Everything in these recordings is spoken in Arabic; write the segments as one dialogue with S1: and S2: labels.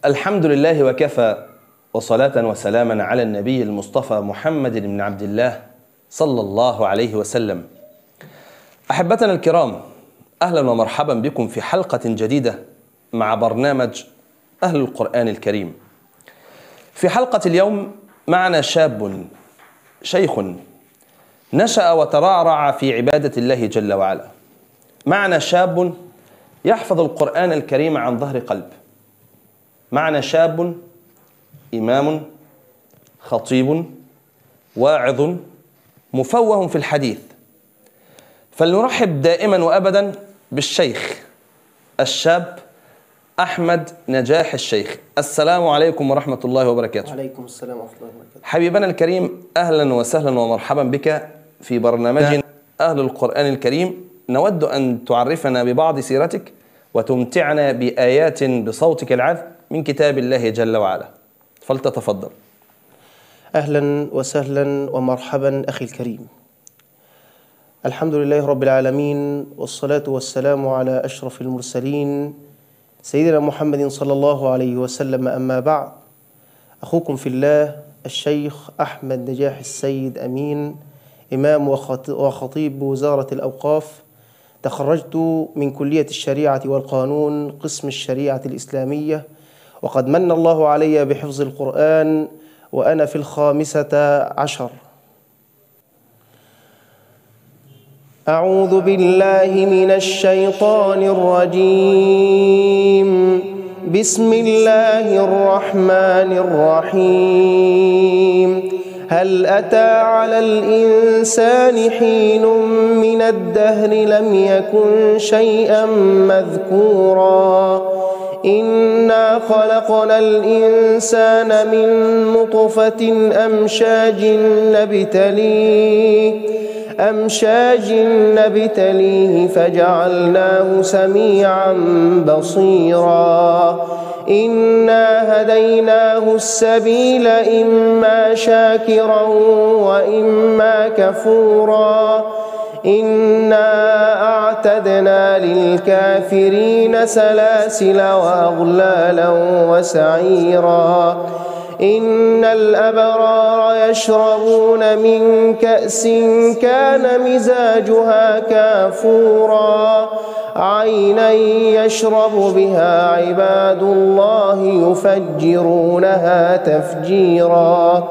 S1: الحمد لله وكفى، وصلاة وسلاما على النبي المصطفى محمد بن عبد الله صلى الله عليه وسلم. أحبتنا الكرام، أهلا ومرحبا بكم في حلقة جديدة مع برنامج أهل القرآن الكريم. في حلقة اليوم معنا شاب شيخ نشأ وترعرع في عبادة الله جل وعلا. معنا شاب يحفظ القرآن الكريم عن ظهر قلب. معنا شاب إمام خطيب واعظ مفوه في الحديث. فلنرحب دائما وأبدا بالشيخ الشاب أحمد نجاح الشيخ. السلام عليكم ورحمة الله وبركاته.
S2: وعليكم السلام ورحمة الله وبركاته.
S1: حبيبنا الكريم، أهلا وسهلا ومرحبا بك في برنامجنا أهل القرآن الكريم. نود أن تعرفنا ببعض سيرتك وتمتعنا بآيات بصوتك العذب من كتاب الله جل وعلا، فلتتفضل.
S2: أهلا وسهلا ومرحبا أخي الكريم. الحمد لله رب العالمين، والصلاة والسلام على أشرف المرسلين سيدنا محمد صلى الله عليه وسلم. أما بعد، أخوكم في الله الشيخ أحمد نجاح السيد أمين، إمام وخطيب بوزارة الأوقاف. تخرجت من كلية الشريعة والقانون قسم الشريعة الإسلامية، وقد من الله علي بحفظ القرآن وأنا في 15. أعوذ بالله من الشيطان الرجيم. بسم الله الرحمن الرحيم. هل أتى على الإنسان حين من الدهر لم يكن شيئا مذكورا. إنا خلقنا الإنسان من نطفة أمشاج نبتليه فجعلناه سميعا بصيرا. إنا هديناه السبيل إما شاكرا وإما كفورا. إنا أعتدنا للكافرين سلاسل وأغلالا وسعيرا. إن الأبرار يشربون من كأس كان مزاجها كافورا. عينا يشرب بها عباد الله يفجرونها تفجيرا.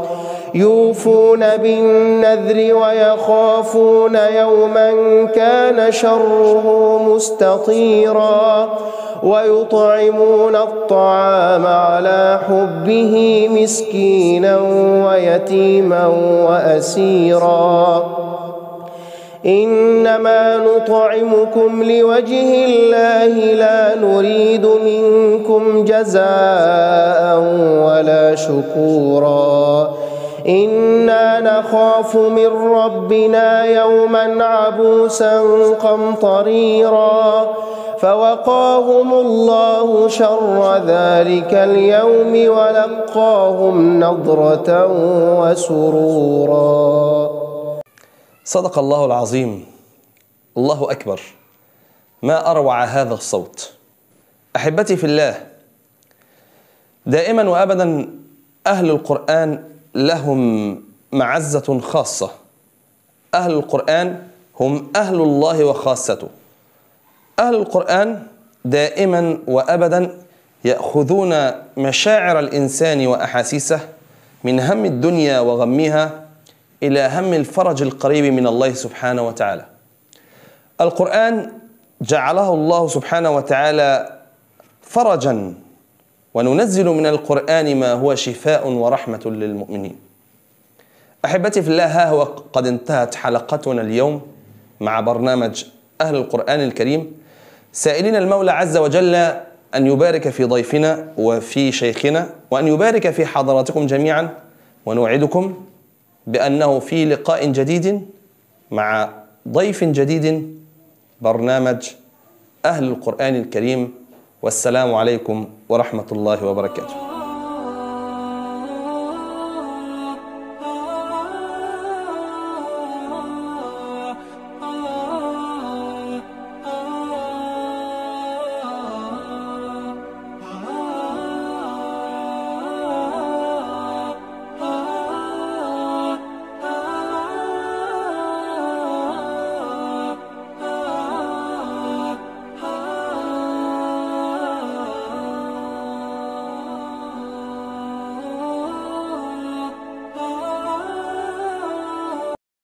S2: يوفون بالنذر ويخافون يوما كان شره مستطيرا. ويطعمون الطعام على حبه مسكينا ويتيما وأسيرا. إنما نطعمكم لوجه الله لا نريد منكم جزاء ولا شكورا. إنا نخاف من ربنا يوما عبوسا قمطريرا. فوقاهم الله شر ذلك اليوم ولقاهم نضرة وسرورا.
S1: صدق الله العظيم. الله أكبر، ما أروع هذا الصوت. أحبتي في الله، دائما وأبدا أهل القرآن لهم معزة خاصة. أهل القرآن هم أهل الله وخاصته. أهل القرآن دائما وأبدا يأخذون مشاعر الإنسان وأحاسيسه من هم الدنيا وغمها إلى هم الفرج القريب من الله سبحانه وتعالى. القرآن جعله الله سبحانه وتعالى فرجا، وننزل من القرآن ما هو شفاء ورحمة للمؤمنين. أحبتي في الله، ها هو قد انتهت حلقتنا اليوم مع برنامج أهل القرآن الكريم، سائلين المولى عز وجل أن يبارك في ضيفنا وفي شيخنا، وأن يبارك في حضراتكم جميعا، ونوعدكم بأنه في لقاء جديد مع ضيف جديد برنامج أهل القرآن الكريم. والسلام عليكم ورحمة الله وبركاته.